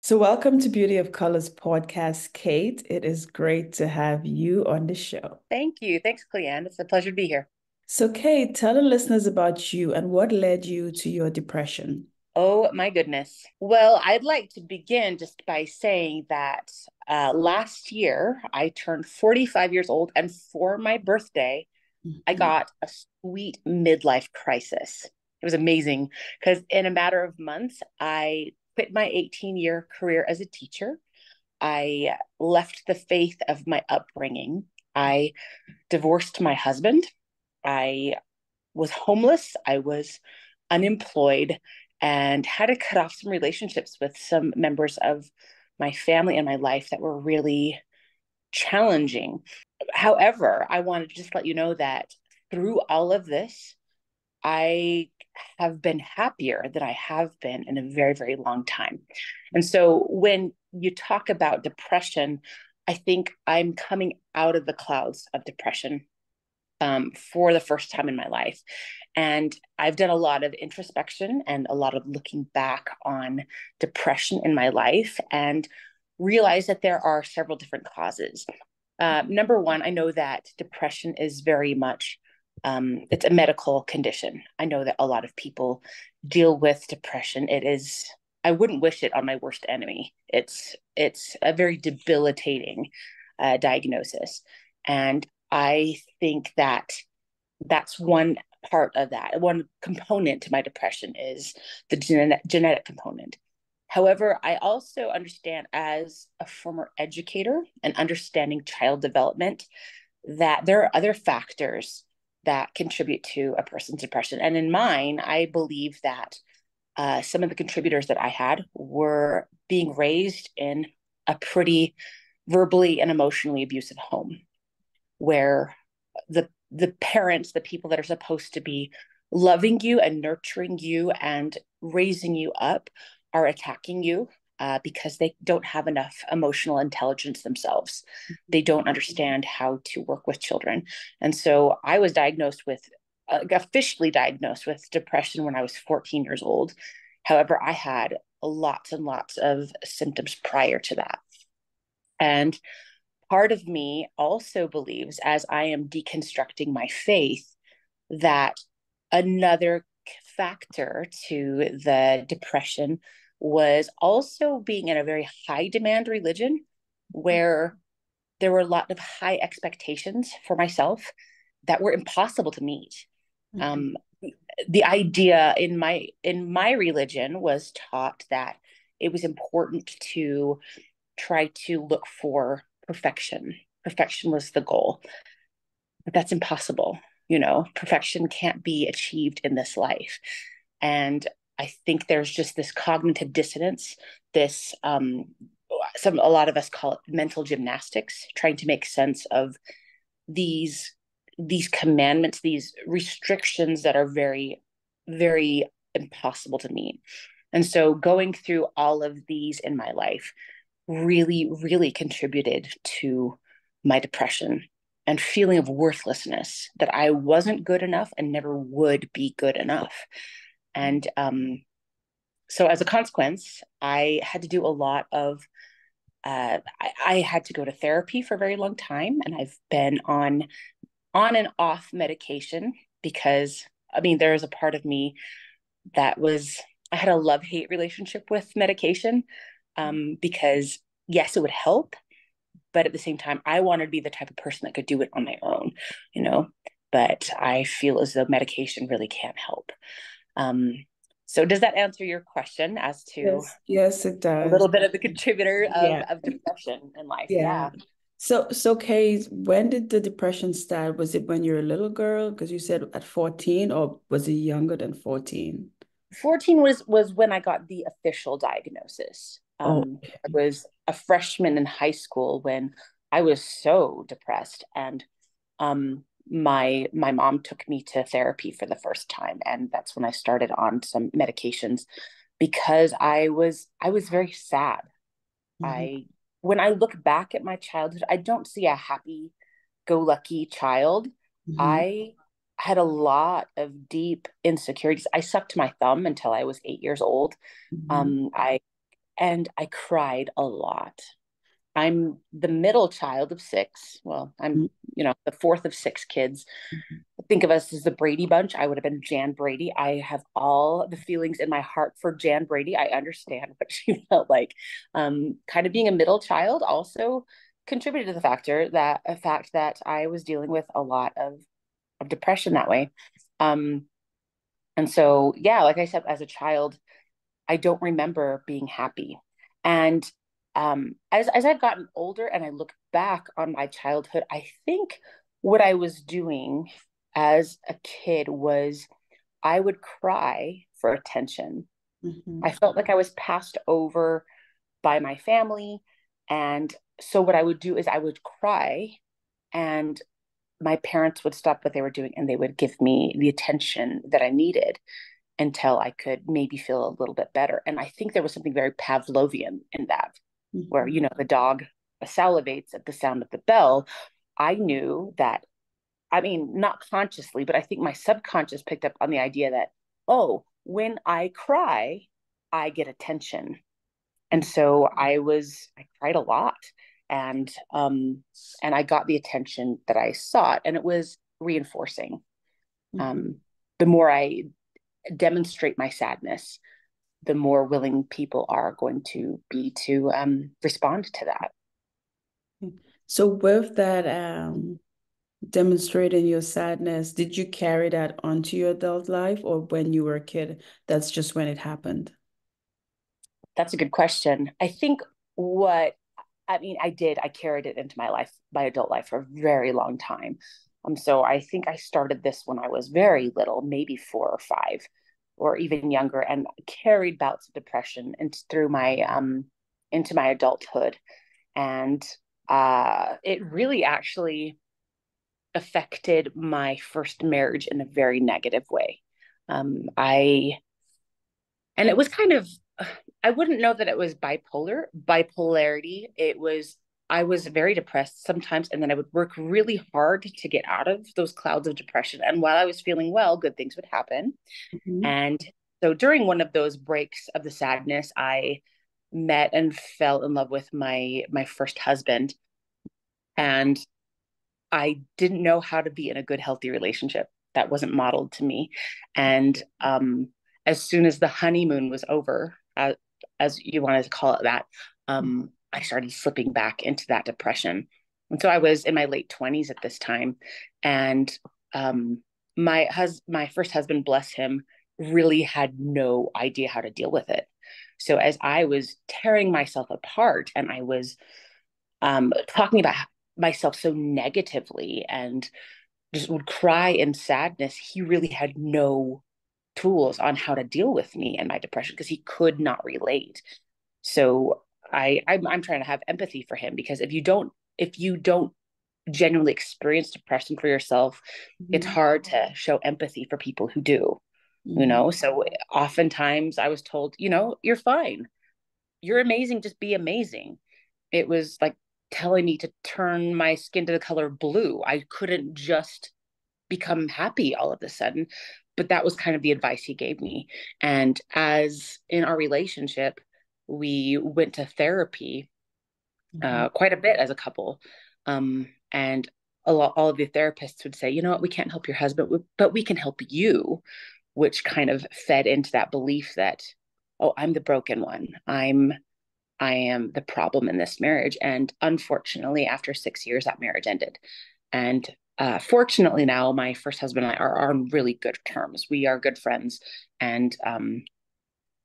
So, welcome to Beauty of Colors podcast, Kate. It is great to have you on the show. Thank you. Thanks, Cleanne. It's a pleasure to be here. So, Kate, tell the listeners about you and what led you to your depression. Oh, my goodness. Well, I'd like to begin just by saying that last year I turned 45 years old, and for my birthday, I Mhm. got a sweet midlife crisis. It was amazing because in a matter of months, I quit my 18-year career as a teacher. I left the faith of my upbringing. I divorced my husband. I was homeless, I was unemployed, and had to cut off some relationships with some members of my family and my life that were really challenging. However, I wanted to just let you know that through all of this, I have been happier than I have been in a very, very long time. And so when you talk about depression, I think I'm coming out of the clouds of depression for the first time in my life. And I've done a lot of introspection and a lot of looking back on depression in my life and realized that there are several different causes. Number one, I know that depression is very much it's a medical condition. I know that a lot of people deal with depression. It is I wouldn't wish it on my worst enemy. It's a very debilitating diagnosis, and I think that that's one part of that. One component to my depression is the genetic component. However, I also understand as a former educator and understanding child development that there are other factors that contribute to a person's depression. And in mine, I believe that some of the contributors that I had were being raised in a pretty verbally and emotionally abusive home where the parents, the people that are supposed to be loving you and nurturing you and raising you up, are attacking you because they don't have enough emotional intelligence themselves. They don't understand how to work with children. And so I was officially diagnosed with depression when I was 14 years old. However, I had lots and lots of symptoms prior to that. And part of me also believes, as I am deconstructing my faith, that another factor to the depression was also being in a very high demand religion where there were a lot of high expectations for myself that were impossible to meet. Mhm. Um, the idea in my religion was taught that it was important to try to look for perfection. Perfection was the goal, but that's impossible. Perfection can't be achieved in this life. And I think there's just this cognitive dissonance, this a lot of us call it mental gymnastics, trying to make sense of these these commandments, these restrictions that are very, very impossible to meet. And so going through all of these in my life really, really contributed to my depression and feeling of worthlessness that I wasn't good enough and never would be good enough. And so as a consequence, I had to do a lot of I had to go to therapy for a very long time, and I've been on and off medication because I mean there is a part of me that was I had a love hate relationship with medication because yes, it would help, but at the same time, I wanted to be the type of person that could do it on my own, you know. But I feel as though medication really can't help. Um, so does that answer your question as to Yes, yes, it a does. little bit of the contributor Yeah, of depression in life? yeah. Yeah. So, Kate, when did the depression start? Was it when you were a little girl? Because you said at 14, or was it younger than 14? 14 was when I got the official diagnosis. Oh, I was a freshman in high school when I was so depressed, and my mom took me to therapy for the first time, and that's when I started on some medications because I was very sad. mhm, I When I look back at my childhood, I don't see a happy go lucky child. mhm, I had a lot of deep insecurities. I sucked my thumb until I was 8 years old. mhm, I and I cried a lot. I'm the middle child of six. Well, I'm, the fourth of six kids. Mhm. Think of us as the Brady Bunch. I would have been Jan Brady. I have all the feelings in my heart for Jan Brady. I understand what she felt like. Kind of being a middle child also contributed to the fact that I was dealing with a lot of depression that way. Um, and so, yeah, like I said, as a child, I don't remember being happy. And as I've gotten older and I look back on my childhood, I think what I was doing as a kid was I would cry for attention. I Mhm. felt like I was passed over by my family. And so what I would do is I would cry, and my parents would stop what they were doing and they would give me the attention that I needed until I could maybe feel a little bit better. And I think there was something very Pavlovian in that, where, Mhm. the dog salivates at the sound of the bell. I knew that, I mean, not consciously, but I think my subconscious picked up on the idea that, oh, when I cry, I get attention. And Mhm. so I cried a lot, and and I got the attention that I sought, and it was reinforcing. Mhm. Um, the more I demonstrate my sadness, the more willing people are going to be to respond to that. So with that demonstrating your sadness, did you carry that onto your adult life, or when you were a kid, that's just when it happened? That's a good question. I think what I mean, I carried it into my adult life for a very long time. So I think I started this when I was very little, maybe 4 or 5, or even younger, and carried bouts of depression into my adulthood. And it really actually affected my first marriage in a very negative way. I and it was kind of, I wouldn't know that it was bipolarity. It was, I was very depressed sometimes, and then I would work really hard to get out of those clouds of depression. And while I was feeling well, good things would happen. Mhm. And so during one of those breaks of the sadness, I met and fell in love with my first husband. And I didn't know how to be in a good, healthy relationship. That wasn't modeled to me. And as soon as the honeymoon was over, as you wanted to call it that, I started slipping back into that depression. And so I was in my late 20s at this time. And um, my first husband, bless him, really had no idea how to deal with it. So as I was tearing myself apart and I was talking about myself so negatively and just would cry in sadness, he really had no tools on how to deal with me and my depression because he could not relate. So I'm trying to have empathy for him, because if you don't genuinely experience depression for yourself, it's Mhm. hard to show empathy for people who do. Mhm. So oftentimes I was told, you're fine, you're amazing, just be amazing. It was like telling me to turn my skin to the color blue. I couldn't just become happy all of a sudden. But that was kind of the advice he gave me. And as in our relationship, we went to therapy Mhm. quite a bit as a couple. And all of the therapists would say, you know what, we can't help your husband, but we can help you, which kind of fed into that belief that, oh, I'm the broken one. I am the problem in this marriage. And unfortunately, after 6 years, that marriage ended. And fortunately, now my first husband and I are on really good terms. We are good friends, and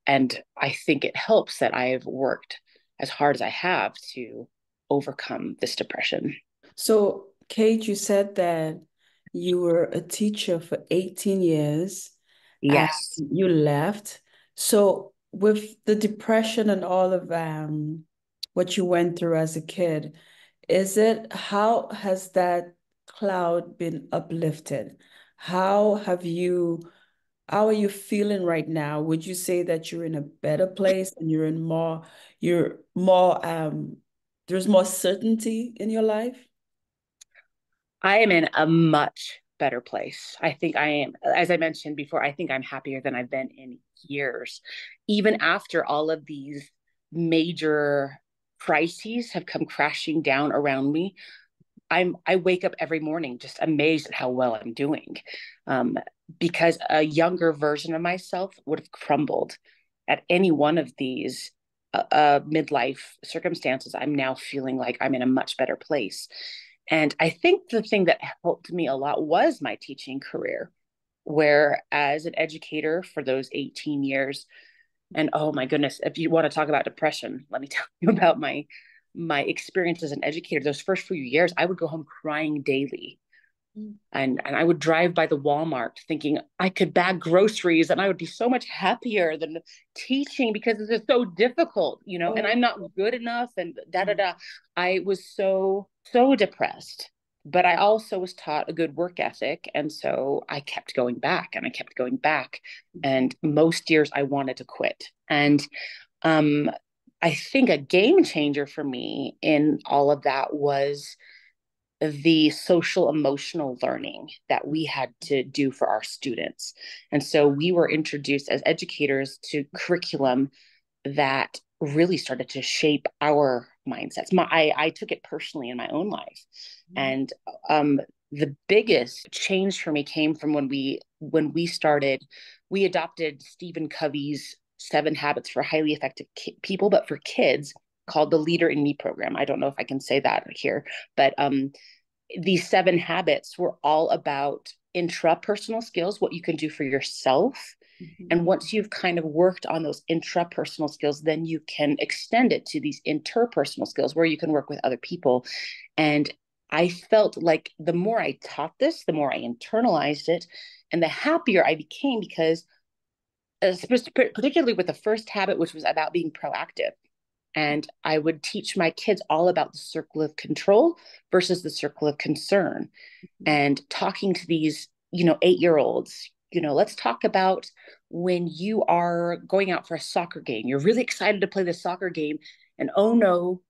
I think it helps that I've worked as hard as I have to overcome this depression. So, Kate, you said that you were a teacher for 18 years and Yes. you left. So, with the depression and all of what you went through as a kid, how has that cloud been uplifted? How have you, how are you feeling right now? Would you say that you're in a better place and you're more, there's more certainty in your life? I am in a much better place. I think I am, as I mentioned before, I think I'm happier than I've been in years. Even after all of these major crises have come crashing down around me, I wake up every morning just amazed at how well I'm doing, um, because a younger version of myself would have crumbled at any one of these midlife circumstances. I'm now feeling like I'm in a much better place. And I think the thing that helped me a lot was my teaching career, where as an educator for those 18 years, and oh my goodness, if you want to talk about depression, let me tell you about my experience as an educator. Those first few years, I would go home crying daily. And I would drive by the Walmart thinking I could bag groceries and I would be so much happier than teaching because it's just so difficult, and Oh, I'm not good enough and da da da. I was so depressed, but I also was taught a good work ethic. And so I kept going back and I kept going back. And most years I wanted to quit. And um, I think a game changer for me in all of that was the social emotional learning that we had to do for our students. And so we were introduced as educators to curriculum that really started to shape our mindsets. I took it personally in my own life. And the biggest change for me came from we adopted Stephen Covey's 7 Habits for Highly Effective People, but for kids, called the Leader in Me program. I don't know if I can say that here, but these 7 habits were all about intrapersonal skills, what you can do for yourself. And once you've kind of worked on those intrapersonal skills, then you can extend it to these interpersonal skills where you can work with other people. And I felt like the more I taught this, the more I internalized it, and the happier I became because, particularly with the first habit, which was about being proactive. And I would teach my kids all about the circle of control versus the circle of concern. And talking to these, 8-year-olds, let's talk about when you are going out for a soccer game. You're really excited to play the soccer game, and oh no,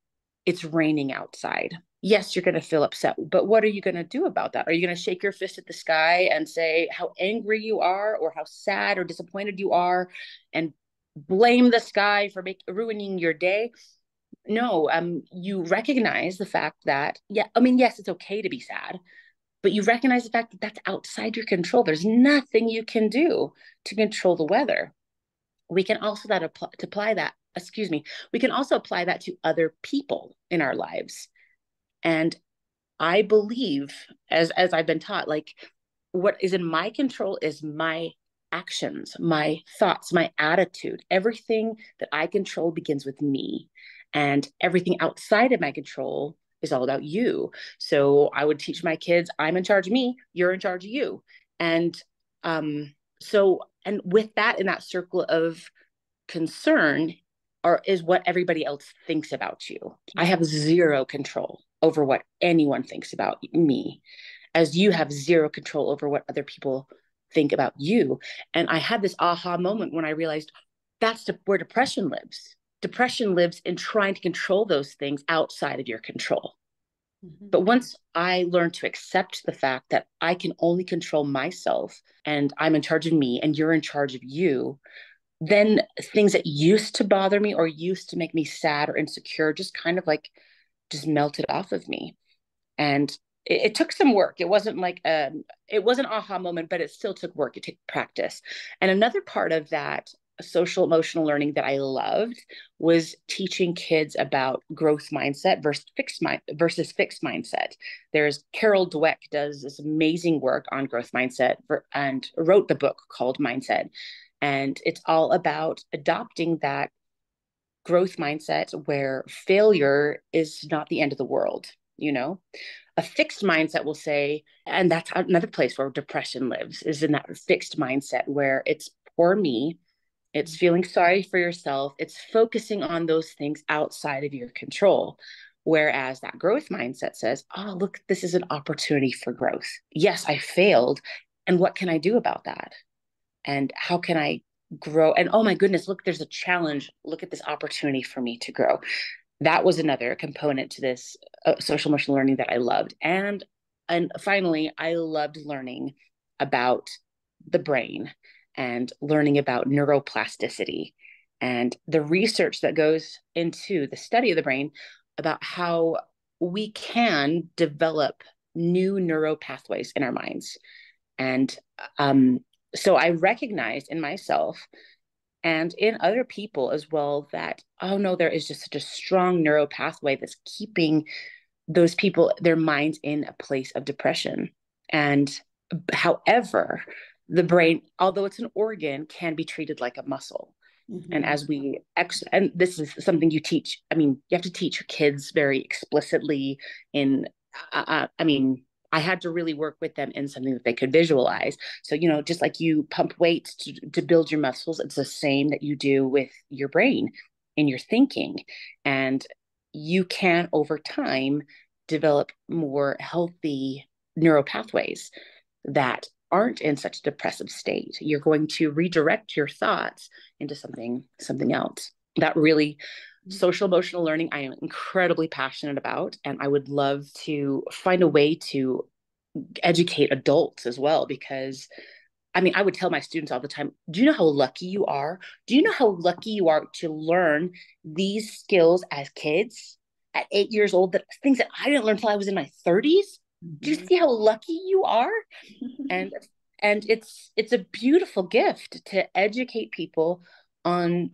it's raining outside. Yes, you're going to feel upset, but what are you going to do about that? Are you going to shake your fist at the sky and say how angry you are or how sad or disappointed you are and blame the sky for ruining your day? No, you recognize the fact that, yeah, I mean, yes, it's okay to be sad, but you recognize the fact that that's outside your control. There's nothing you can do to control the weather. We can also apply that, excuse me, we can also apply that to other people in our lives. And I believe, as I've been taught, like what is in my control is my actions, my thoughts, my attitude. Everything that I control begins with me, and everything outside of my control is all about you. So I would teach my kids, I'm in charge of me, you're in charge of you. And and with that, in that circle of concern, is what everybody else thinks about you. I have zero control over what anyone thinks about me, as you have zero control over what other people think about you. And I had this aha moment when I realized that's where depression lives. Depression lives in trying to control those things outside of your control. But once I learned to accept the fact that I can only control myself and I'm in charge of me and you're in charge of you, then things that used to bother me or used to make me sad or insecure just kind of like just melted off of me. And it took some work. It wasn't like it was an aha moment, but it still took work. It took practice. And another part of that social emotional learning that I loved was teaching kids about growth mindset versus fixed mindset. There's Carol Dweck does this amazing work on growth mindset and wrote the book called Mindset. And it's all about adopting that growth mindset where failure is not the end of the world, you know? A fixed mindset will say, and that's another place where depression lives, is in that fixed mindset where it's poor me, it's feeling sorry for yourself, it's focusing on those things outside of your control. Whereas that growth mindset says, oh, look, this is an opportunity for growth. Yes, I failed. And what can I do about that? And how can I grow? And oh my goodness, look, there's a challenge. Look at this opportunity for me to grow. That was another component to this social emotional learning that I loved. And finally, I loved learning about the brain and learning about neuroplasticity and the research that goes into the study of the brain about how we can develop new neural pathways in our minds. And um, so I recognized in myself and in other people as well that, oh no, there is just such a strong neural pathway that's keeping those people, their minds in a place of depression. And however, the brain, although it's an organ, can be treated like a muscle. And Mm-hmm. as and this is something you teach, I mean, you have to teach your kids very explicitly in, I mean, I had to really work with them in something that they could visualize. So, just like you pump weights to build your muscles, it's the same that you do with your brain in your thinking. And you can, over time, develop more healthy neural pathways that aren't in such a depressive state. You're going to redirect your thoughts into something else. That really social emotional learning I am incredibly passionate about, and I would love to find a way to educate adults as well, because I mean, I would tell my students all the time, do you know how lucky you are? Do you know how lucky you are to learn these skills as kids at 8 years old, that things that I didn't learn until I was in my 30s? Do you Mm-hmm. see how lucky you are? and and it's a beautiful gift to educate people on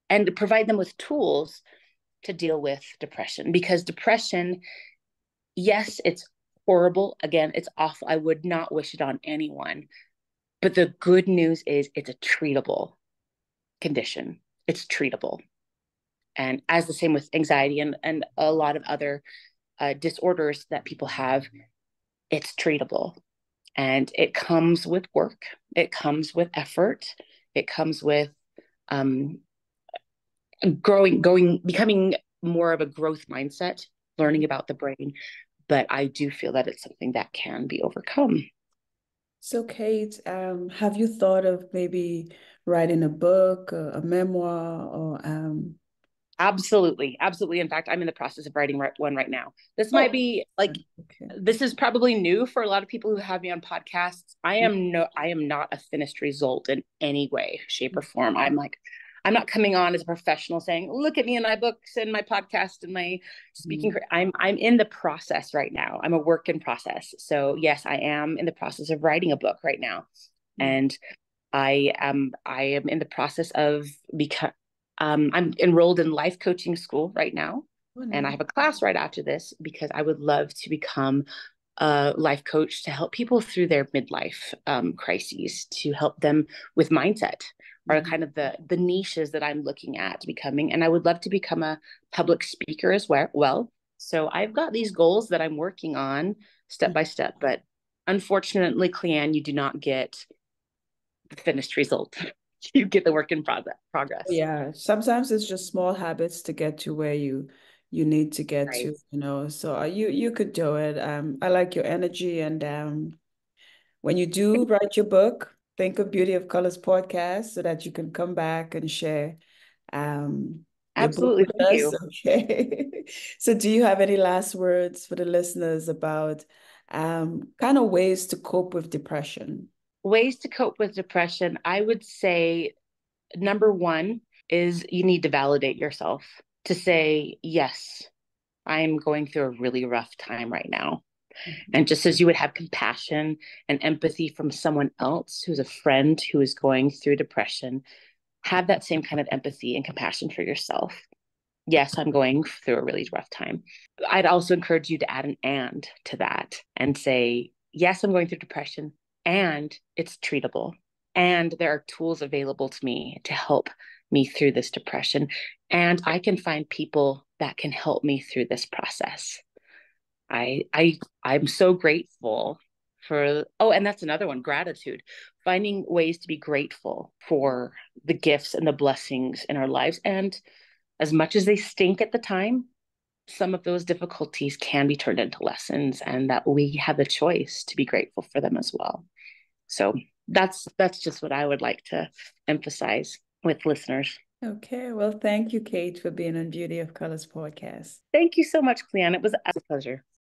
and provide them with tools to deal with depression, because depression, yes, it's horrible, again, it's awful, I would not wish it on anyone, but the good news is it's a treatable condition. It's treatable. And as the same with anxiety and a lot of other disorders that people have, it's treatable. And it comes with work, it comes with effort, it comes with um, becoming more of a growth mindset, learning about the brain. But I do feel that it's something that can be overcome. So, Kate, have you thought of maybe writing a book, a memoir, or Absolutely. Absolutely. In fact, I'm in the process of writing one right now. This might oh, be like, okay. this is probably new for a lot of people who have me on podcasts. I am not a finished result in any way, shape, or form. I'm not coming on as a professional saying, look at me and my books and my podcast and my speaking. Mhm. I'm in the process right now. I'm a work in process. So yes, I am in the process of writing a book right now. Mhm. And I am in the process of become I'm enrolled in life coaching school right now, Oh, and I nice. have a class right after this because I would love to become a life coach to help people through their midlife crises, to help them with mindset, are Mhm. kind of the niches that I'm looking at becoming. And I would love to become a public speaker as well. So I've got these goals that I'm working on step by step, but unfortunately, Cleanne, you do not get the finished result. You get the work in progress. Yeah, sometimes it's just small habits to get to where you need to get Right. to, So you could do it. I like your energy, and when you do write your book, think of Beauty of Colors podcast so that you can come back and share your book Absolutely. with Thank us. you. Okay. So do you have any last words for the listeners about kind of ways to cope with depression? Ways to cope with depression. I would say number one is you need to validate yourself, to say, yes, I'm going through a really rough time right now. Mhm. And just as you would have compassion and empathy from someone else who's a friend who is going through depression, have that same kind of empathy and compassion for yourself. Yes, I'm going through a really rough time. I'd also encourage you to add an and to that and say, yes, I'm going through depression and it's treatable. And there are tools available to me to help me through this depression. And I can find people that can help me through this process. I'm so grateful for, oh, and that's another one, gratitude. Finding ways to be grateful for the gifts and the blessings in our lives. And as much as they stink at the time, some of those difficulties can be turned into lessons, and that we have the choice to be grateful for them as well. So that's just what I would like to emphasize with listeners. Okay, well, thank you, Kate, for being on Beauty of Colors podcast. Thank you so much, Cleanne. It was a pleasure.